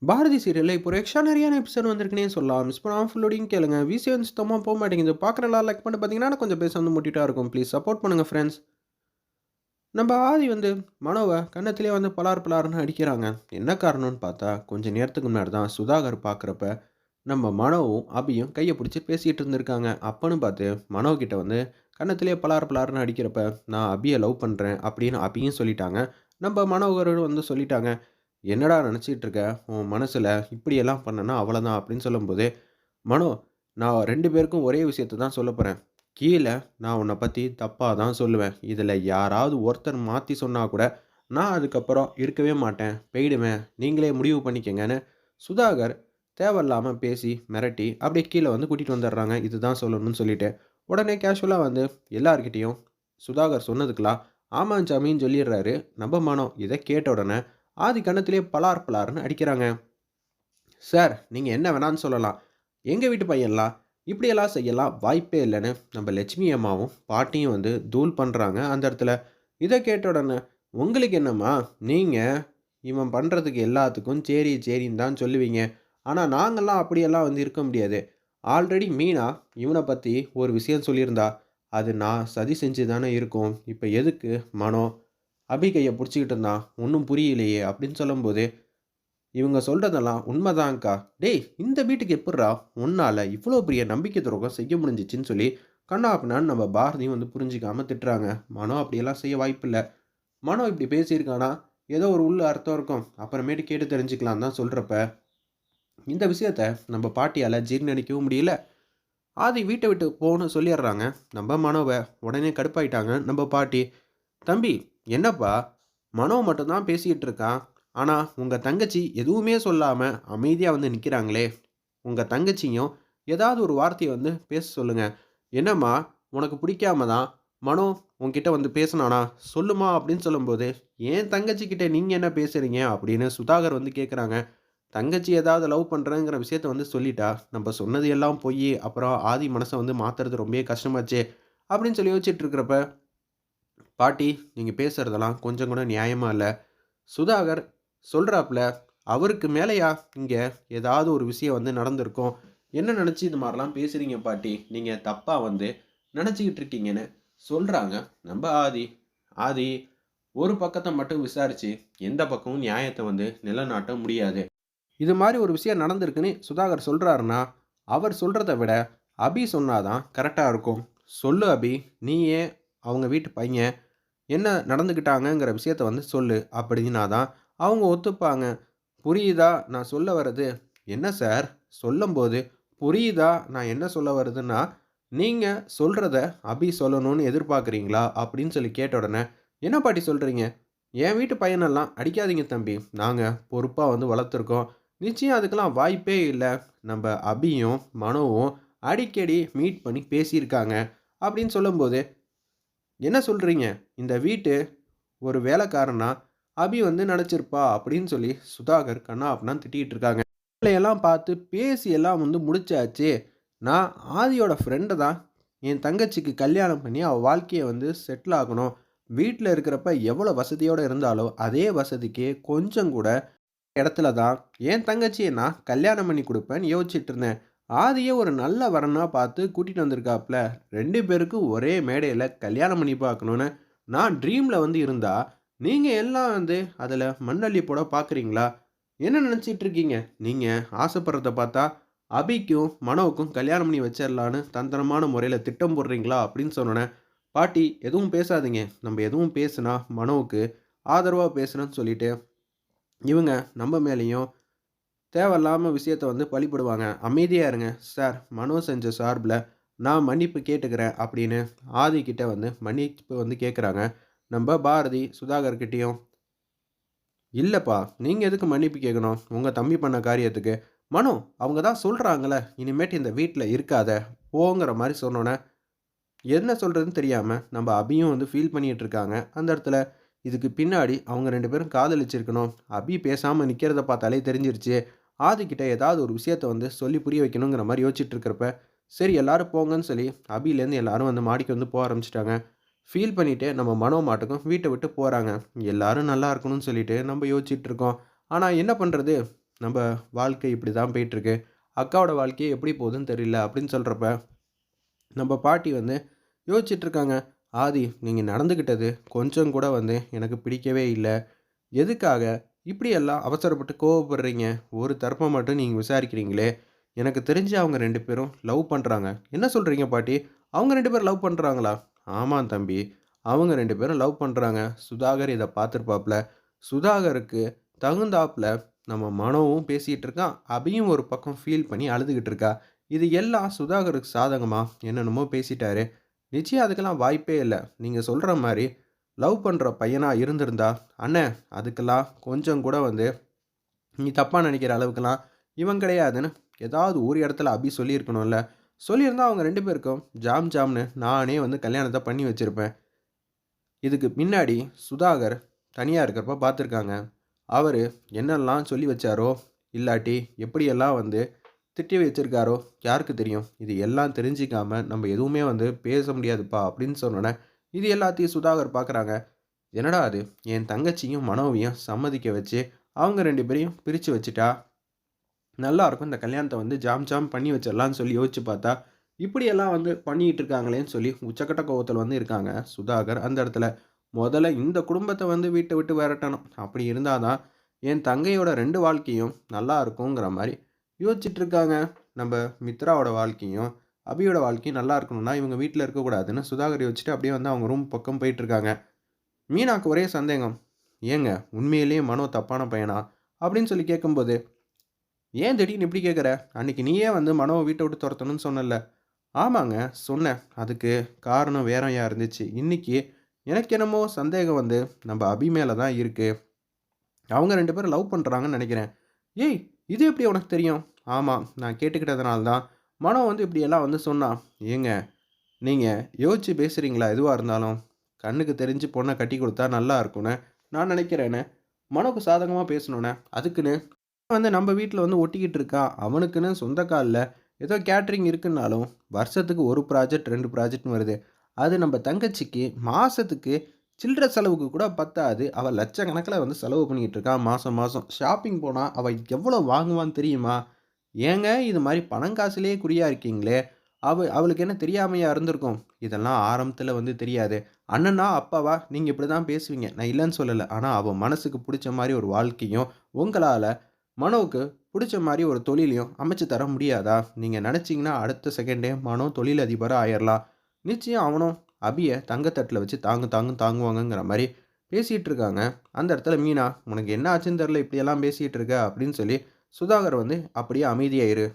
பாரதி சீரியல்ல இப்போ ஒரு எக்ஸ்ட்ரானரியான எபிசோட் வந்திருக்குன்னே சொல்லலாம். மிஸ் பண்ணாம ஃபுல்லோடையும் கேளுங்க. வந்து சுத்தமா போ மாட்டேங்குது. பார்க்குற எல்லாரும் லைக் பண்ணிட்டு பார்த்தீங்கன்னா, கொஞ்சம் பேச வந்து முட்டிட்டா இருக்கும். ப்ளீஸ் சப்போர்ட் பண்ணுங்க ஃப்ரெண்ட்ஸ். நம்ம ஆதி வந்து மனோவ கன்னத்திலேயே வந்து பலார் பலார்ன்னு அடிக்கிறாங்க. என்ன காரணம்னு பார்த்தா, கொஞ்ச நேரத்துக்கு முன்னாடி தான் சுதாகர் பார்க்குறப்ப, நம்ம மனோவும், அபியும் கைய பிடிச்சு பேசிட்டு இருந்திருக்காங்க. அப்பன்னு பார்த்து மனோ கிட்ட வந்து கன்னத்திலேயே பலார் பலார்ன்னு அடிக்கிறப்ப, "நான் அபிய லவ் பண்றேன்" அப்படின்னு அபியும் சொல்லிட்டாங்க. நம்ம மனோகரும் வந்து சொல்லிட்டாங்க. "என்னடா நெனச்சிட்டு இருக்க? உன் மனசுல இப்படியெல்லாம் பண்ணேன்னா அவ்வளதான்" அப்படின்னு சொல்லும்போது, "மனோ, நான் 2 பேருக்கும் ஒரே விஷயத்த தான் சொல்லப் போறேன். கீழ நான் உன்ன பத்தி தப்பா தான் சொல்லுவேன். இதுல யாராவது ஒருத்தர் மாத்தி சொன்னா கூட, நான் அதுக்கப்புறம் இருக்கவே மாட்டேன். போயிடுவேன். நீங்களே முடிவு பண்ணிக்கங்கன்னு" சுதாகர் தேவையில்லாம பேசி, மிரட்டி, அப்படியே கீழ வந்து கூட்டிட்டு வந்துடுறாங்க. இதுதான் சொல்லணும்னு சொல்லிட்டு. உடனே கேஷுவலா வந்து எல்லார்கிட்டயும் சுதாகர் சொன்னதுக்கெல்லாம் ஆமாம் சாமின்னு சொல்லிடுறாரு. நம்ம மனோ இத கேட்ட உடனே ஆதி கன்னத்திலேயே பலார் பலார்ன்னு அடிக்கிறாங்க. "சார், நீங்க என்ன வேணாலும் சொல்லலாம். எங்க வீட்டு பையன்லாம் இப்படியெல்லாம் செய்யலாம் வாய்ப்பே இல்லன்னு" நம்ம லட்சுமி அம்மாவும், பாட்டியும் வந்து தூள் பண்றாங்க அந்த இடத்துல. இத கேட்ட உடனே, "உங்களுக்கு என்னம்மா? நீங்க இவன் பண்றதுக்கு எல்லாத்துக்கும் சரி, சரின்னு தான் சொல்லுவீங்க. ஆனா நாங்கலாம் அப்படியெல்லாம் வந்து இருக்க முடியாது. ஆல்ரெடி மீனா இவன பத்தி ஒரு விஷயம் சொல்லியிருந்தா. அது நான் சதி செஞ்சு தானே இருக்கும். இப்ப எதுக்கு மனோ அபி கைய புடிச்சுக்கிட்டு இருந்தான். ஒண்ணும் புரியலையே" அப்படின்னு சொல்லும்போது, "இவங்க சொல்றதெல்லாம் உண்மதான்க்கா. டேய், இந்த வீட்டுக்கு எப்புட்றா உன்னால இவ்ளோ பெரிய நம்பிக்கை துரோகம் செய்ய முடிஞ்சுச்சுன்னு" சொல்லி கன்னா பின்னான்னு நம்ம பாரதியும் வந்து புரிஞ்சுக்காம திட்டுறாங்க. மனோ அப்படியெல்லாம் செய்ய வாய்ப்பில்ல. மனோ இப்படி பேசியிருக்கானா, ஏதோ ஒரு உள்ள அர்த்தம் இருக்கும். அப்புறமேட்டு கேட்டு தெரிஞ்சுக்கலாம் தான் சொல்றப்ப, இந்த விஷயத்த நம்ம பாட்டியால ஜீர்ணிக்கவும் முடியல. ஆதி வீட்ட விட்டு போன்னு சொல்லிடுறாங்க. நம்ம மனோவ உடனே கடுப்பாயிட்டாங்க நம்ம பாட்டி. "தம்பி, என்னப்பா? மனோ மட்டும் தான் பேசிக்கிட்டு இருக்கான். ஆனா, உங்க தங்கச்சி எதுவுமே சொல்லாம அமைதியா வந்து நிக்கிறாங்களே! உங்க தங்கச்சியும் ஏதாவது ஒரு வார்த்தைய வந்து பேச சொல்லுங்க. என்னம்மா, உனக்கு பிடிக்காம தான் மனோ உன்கிட்ட வந்து பேசுனானா? சொல்லுமா" அப்படின்னு சொல்லும்போது, "என் தங்கச்சி கிட்ட நீங்க என்ன பேசுறீங்க?" அப்படின்னு சுதாகர் வந்து கேட்குறாங்க. தங்கச்சி ஏதாவது லவ் பண்றேங்கிற விஷயத்த வந்து சொல்லிட்டா, "நம்ப சொன்னது எல்லாம் பொய்யி. அப்புறம் ஆதி மனச வந்து மாத்துறது ரொம்பவே கஷ்டமாச்சே!" அப்படின்னு சொல்லி யோசிச்சுட்டு இருக்கிறப்ப, "பாட்டி, நீங்க பேசுறதெல்லாம் கொஞ்சம் கூட நியாயமா இல்ல. சுதாகர் சொல்றாப்ல, அவருக்கு மேலயா இங்க ஏதாவது ஒரு விஷயம் வந்து நடந்திருக்கும். என்ன நெனச்சு இது மாரிலாம் பேசுறீங்க பாட்டி? நீங்க தப்பா வந்து நெனச்சுக்கிட்டு இருக்கீங்கன்னு" சொல்றாங்க நம்ப ஆதி. ஆதி ஒரு பக்கத்த மட்டும் விசாரிச்சு, எந்த பக்கமும் நியாயத்த வந்து நிலைநாட்ட முடியாது. இது மாரி ஒரு விஷயம் நடந்திருக்குன்னு சுதாகர் சொல்றாருன்னா, அவர் சொல்றத விட அபி சொன்னா தான் கரெக்ட்டா இருக்கும். "சொல்லு அபி, நீ ஏன் அவங்க வீட்டு பையன் என்ன நடந்துக்கிட்டாங்கங்கிற விஷயத்த வந்து சொல்லு" அப்படின்னா தான் அவங்க ஒத்துப்பாங்க. "புரியுதா நான் சொல்ல வர்றது?" "என்ன சார் சொல்லும்போது, புரியுதா நான் என்ன சொல்ல வருதுன்னா, நீங்க சொல்றத அபி சொல்லணும்னு எதிர்பார்க்கிறீங்களா?" அப்படின்னு சொல்லி கேட்ட உடனே, "என்ன பாட்டி சொல்றீங்க? என் வீட்டு பையனெல்லாம் அடிக்காதீங்க தம்பி. நாங்க பொறுப்பா வந்து வளர்த்துருக்கோம். நிச்சயம் அதுக்கெல்லாம் வாய்ப்பே இல்ல. நம்ப அபியும், மனோவும் அடிக்கடி மீட் பண்ணி பேசியிருக்காங்க." அப்படின்னு சொல்லும்போது, "என்ன சொல்றீங்க? இந்த வீட்டு ஒரு வேலைக்காரனா அபி வந்து நடிச்சிருப்பா" அப்படின்னு சொல்லி சுதாகர் கன்னா பின்னான்னு திட்டிட்டு இருக்காங்க. வேலையெல்லாம் பார்த்து பேசி எல்லாம் வந்து முடிச்சாச்சு. நான் ஆதியோட ஃப்ரெண்டு தான். என் தங்கச்சிக்கு கல்யாணம் பண்ணி அவ வாழ்க்கைய வந்து செட்டில் ஆகணும். வீட்ல இருக்கிறப்ப எவ்வளோ வசதியோட இருந்தாலோ, அதே வசதிக்கு கொஞ்சம் கூட இடத்துல தான் என் தங்கச்சிய நான் கல்யாணம் பண்ணி குடுப்பேன்னு யோசிச்சுட்டு இருந்தேன். ஆதிய ஒரு நல்ல வரனா பார்த்து கூட்டிட்டு வந்திருக்காப்ல. 2 பேருக்கும் ஒரே மேடையில கல்யாணம் பண்ணி பார்க்கணும்னு நான் ட்ரீம்ல வந்து இருந்தா, நீங்க எல்லாம் வந்து அதில மண்ணள்ளி போட பார்க்குறீங்களா? என்ன நினைச்சிட்டு இருக்கீங்க? நீங்க ஆசைப்படுறத பார்த்தா, அபிக்கும், மனோவுக்கும் கல்யாணம் பண்ணி வச்சிரலான்னு தந்திரமான முறையில திட்டம் போடுறீங்களா? அப்படின்னு சொன்னோனே, பாட்டி எதுவும் பேசாதீங்க. நம்ப எதுவும் பேசுனா மனோவுக்கு ஆதரவா பேசுறேன்னு சொல்லிட்டு இவங்க நம்ம மேலேயும் தேவையில்லாம விஷயத்த வந்து பழிப்படுவாங்க. "அமைதியா இருங்க. சார், மனோ செஞ்ச சார்புல நான் மன்னிப்பு கேட்டுக்கிறேன்" அப்படின்னு ஆதி கிட்ட வந்து மன்னிப்பு வந்து கேட்குறாங்க. நம்ப பாரதி சுதாகர் கிட்டயும், "இல்லப்பா, நீங்க எதுக்கு மன்னிப்பு கேட்கணும்? உங்க தம்பி பண்ண காரியத்துக்கு. மனோ, அவங்க தான் சொல்றாங்கல்ல, இனிமேட்டு இந்த வீட்ல இருக்காத, போங்கிற" மாரி சொன்னோனே, என்ன சொல்றதுன்னு தெரியாம நம்ப அபியும் வந்து ஃபீல் பண்ணிட்டு இருக்காங்க. அந்த இடத்துல இதுக்கு பின்னாடி அவங்க 2 பேரும் காதலிச்சிருக்கணும். அபி பேசாம நிக்கிறத பார்த்தாலே தெரிஞ்சிருச்சு. ஆதிக்கிட்ட ஏதாவது ஒரு விஷயத்த வந்து சொல்லி புரிய வைக்கணுங்கிற மாரி யோசிச்சுட்டு இருக்கிறப்ப, சரி எல்லாரும் போங்கன்னு சொல்லி அபிலேருந்து எல்லாரும் வந்து மாடிக்கு வந்து ஆரம்பிச்சுட்டாங்க. ஃபீல் பண்ணிட்டு நம்ம மனோ மாட்டுக்கும் வீட்ட விட்டு போறாங்க. எல்லாரும் நல்லா இருக்கணும்னு சொல்லிட்டு நம்ம யோசிச்சுட்டு இருக்கோம். ஆனா என்ன பண்றது? "நம்ப வாழ்க்கை இப்படி தான் போயிட்டுருக்கு. அக்காவோட வாழ்க்கை எப்படி போகுதுன்னு தெரியல." அப்படின்னு சொல்றப்ப, நம்ப பாட்டி வந்து யோசிச்சுட்டு இருக்காங்க. "ஆதி, நீங்க நடந்துக்கிட்டது கொஞ்சம் கூட வந்து எனக்கு பிடிக்கவே இல்ல. எதுக்காக இப்படியெல்லாம் அவசரப்பட்டு கோவப்படுறீங்க? ஒரு தரப்ப மட்டும் நீங்க விசாரிக்கிறீங்களே! எனக்கு தெரிஞ்சு அவங்க 2 பேரும் லவ் பண்றாங்க." "என்ன சொல்றீங்க பாட்டி? அவங்க 2 பேரும் லவ் பண்றாங்களா?" "ஆமாம் தம்பி. அவங்க 2 பேரும் லவ் பண்றாங்க. சுதாகர் இத பார்த்துருப்பாப்ல. சுதாகருக்கு தகுந்தாப்ல நம்ம மனோவும் பேசிட்டு இருக்கான். அபியும் ஒரு பக்கம் ஃபீல் பண்ணி அழுதுகிட்டு இருக்கா. இது எல்லாம் சுதாகருக்கு சாதகமா என்னென்னமோ பேசிட்டாரு. நிச்சயம் அதுக்கெல்லாம் வாய்ப்பே இல்ல. நீங்க சொல்ற மாரி லவ் பண்ற பையனா இருந்திருந்தா, அண்ணே அதுக்கெல்லாம் கொஞ்சம் கூட வந்து நீ தப்பா நெனைக்கிற அளவுக்கெல்லாம் இவன் கிடையாதுன்னு ஏதாவது ஒரு இடத்துல அபி சொல்லியிருக்கணும்ல. சொல்லியிருந்தா அவங்க 2 பேருக்கும் ஜாம் ஜாம்னு நானே வந்து கல்யாணத்த பண்ணி வச்சிருப்பேன். இதுக்கு பின்னாடி சுதாகர் தனியா இருக்கிறப்ப பார்த்துருக்காங்க. அவரு என்னெல்லாம் சொல்லி வச்சாரோ, இல்லாட்டி எப்படியெல்லாம் வந்து திட்டி வச்சிருக்காரோ யாருக்கு தெரியும்? இது எல்லாம் தெரிஞ்சுக்காம நம்ம எதுவுமே வந்து பேச முடியாதுப்பா அப்படின்னு சொன்னோனே, இது எல்லாத்தையும் சுதாகர் பார்க்குறாங்க. என்னடா இது! என் தங்கச்சியும், மனோவையும் சம்மதிக்க வச்சு, அவங்க 2 பேரையும் பிரிச்சு வச்சுட்டா, நல்லாருக்கும். இந்த கல்யாணத்த வந்து ஜாம் ஜாம் பண்ணி வச்சிடலான்னு சொல்லி யோசிச்சு பார்த்தா, இப்படியெல்லாம் வந்து பண்ணிட்டு இருக்காங்களேன்னு சொல்லி உச்சக்கட்ட கோவத்தில வந்து இருக்காங்க சுதாகர். அந்த இடத்துல முதல்ல இந்த குடும்பத்த வந்து வீட்ட விட்டு விரட்டணும். அப்படி இருந்தா தான் என் தங்கையோட 2 வாழ்க்கையும் நல்லா இருக்குங்கிற மாரி யோசிச்சுட்டு இருக்காங்க. நம்ப மித்ராவோட வாழ்க்கையும், அபியோட வாழ்க்கையும் நல்லா இருக்கணும்னா, இவங்க வீட்ல இருக்கக்கூடாதுன்னு சுதாகர் யோசிச்சுட்டு அப்படியே வந்து அவங்க ரூம் பக்கம் போயிட்டுருக்காங்க. மீனாக்கு ஒரே சந்தேகம். "ஏங்க உண்மையிலேயே மனோ தப்பான பையனா?" அப்படின்னு சொல்லி கேட்கும்போது, "ஏன் திடீர்னு இப்படி கேட்குற? அன்னைக்கு நீயே வந்து மனோவ வீட்ட விட்டு தொரத்தணும்னு சொன்னல்ல." "ஆமாங்க சொன்னேன். அதுக்கு காரணம் வேறயா இருந்துச்சு. இன்னைக்கு எனக்கு என்னமோ சந்தேகம் வந்து நம்ப அபி மேல தான் இருக்கு. அவங்க 2 பேரும் லவ் பண்றாங்கன்னு நெனைக்கிறேன்." "ஏய்! இது எப்படி உனக்கு தெரியும்?" "ஆமா, நான் கேட்டுக்கிட்டதுனால தான் மனோ வந்து இப்படியெல்லாம் வந்து சொன்னான்." "ஏங்க நீங்க யோசிச்சு பேசுறீங்களா எதுவா இருந்தாலும்? கண்ணுக்கு தெரிஞ்சு பொண்ண கட்டி குடுத்தா நல்லா இருக்கும்னு நான் நெனைக்கிறேன்னு, மனோக்கு சாதகமா பேசணும்னே. அதுக்குன்னு வந்து நம்ம வீட்ல வந்து ஒட்டிக்கிட்டு இருக்கான். அவனுக்குன்னு சொந்த கால்ல ஏதோ கேட்டரிங் இருக்குன்னாலும், வருஷத்துக்கு 1 ப்ராஜெக்ட், 2 ப்ராஜெக்ட்ன்னு வருது. அது நம்ம தங்கச்சிக்கு மாசத்துக்கு சில்ற செலவுக்கு கூட பத்தாது. அவ லட்சக்கணக்குல வந்து செலவு பண்ணிக்கிட்டு இருக்கா மாசம் மாசம். ஷாப்பிங் போனா அவ எவ்வளோ வாங்குவான்னு தெரியுமா? ஏங்க இது மாரி பணம் காசுலயே குறியா இருக்கீங்களே! அவளுக்கு என்ன தெரியாமையா இருந்திருக்கும்? இதெல்லாம் ஆரம்பத்துல வந்து தெரியாது. அண்ணனா, அப்பாவா நீங்க இப்படி தான் பேசுவீங்க. நான் இல்லன்னு சொல்லல. ஆனா அவ மனசுக்கு புடிச்ச மாரி ஒரு வாழ்க்கையும், உங்களால மனோவுக்கு புடிச்ச மாரி ஒரு தொழிலையும் அமைச்சு தர முடியாதா? நீங்க நெனச்சீங்கன்னா அடுத்த செகண்டே மனோ தொழிலதிபரா ஆயிரலாம். நிச்சயம் அவனும் அபிய தங்கத்தட்டுல வச்சு தாங்குவாங்கங்கிற மாரி பேசிட்டு இருக்காங்க. அந்த இடத்துல மீனா, "உனக்கு என்ன ஆச்சுன்னு தெரியல. இப்படியெல்லாம் பேசிட்டு இருக்க" அப்படின்னு சொல்லி சுதாகர் வந்து, "அப்படியே அமைதியா இரு."